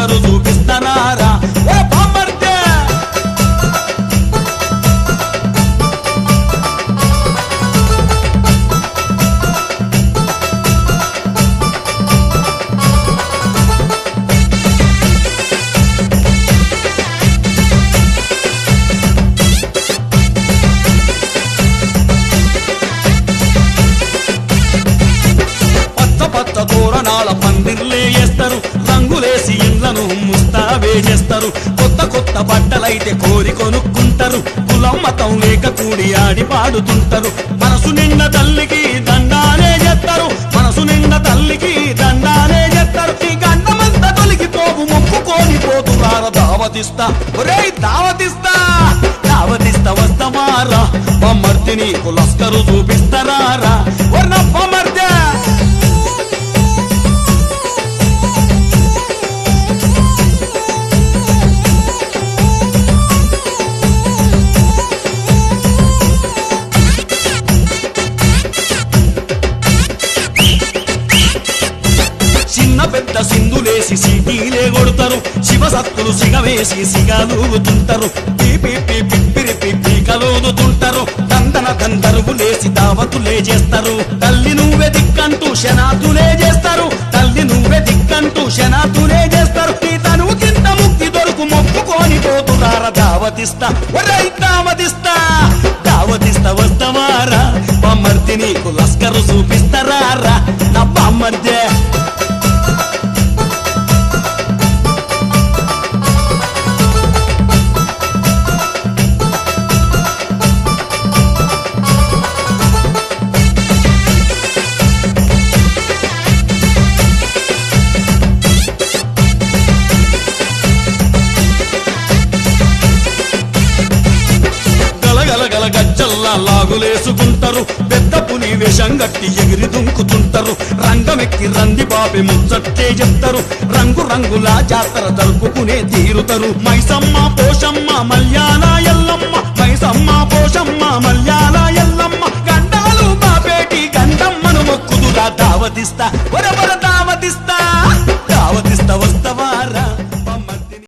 లస్కరు చూపిస్తారా ఓ బామ్మర్దే పచ్చ తోరణాల పందిర్లే వేస్తారు రంగులేసి ఇండ్లను ముస్తాబే చేస్తారు కొత్త కొత్త బట్టలైతే కోరి కొనుక్కుంటారు కులం మతం లేక కూడి ఆడి పాడుతుంటారు మనసు నిండా తల్లికి దండానే చేస్తారు మనసు నిండా తల్లికి దండానే చేస్తారు ఈ గండమంతా తొలగిపోవు మొక్కుకొని పోతున్నారు దావతిస్తా ఒరేయ్ దావతిస్తా దావతిస్తా వస్తమారా బామ్మర్ది నీకు లస్కరు చూపిస్తారా వర్ణ బామ్మర్దే పెద్ద సింధులేసి సీటీలే కొడతారు శివసత్తులు సిగవేసి సిగాలూగుతుంటారు పీకలూదుతుంటారు దందన దందరువులేసి దావతులే చేస్తారు తల్లి నువ్వే దిక్కంటూ శనాతులే చేస్తారు తల్లి నువ్వే దిక్కంటూ శనాతులే చేస్తారు ఈ తనువు కింద ముక్తి దొరుకు మొక్కుకొని పోతున్నారా దావతిస్తా ఒరేయ్ దావతిస్తా దావతిస్తా వస్తవారా బామ్మర్ది నీకు లస్కరు చూపిస్తారా నా బామ్మర్దే గల గజ్జల్లా లాగులేసుకుంటారు పెద్ద పులి వేషం గట్టి ఎగిరి దుంకుతుంటారు రంగమెక్కి రంది బాబి ముచ్చట్టే చెప్తారు రంగు రంగుల జాతర జరుపుకునే తీరుతారు మైసమ్మ పోషమ్మ మల్యాల ఎల్లమ్మ మైసమ్మ పోషమ్మ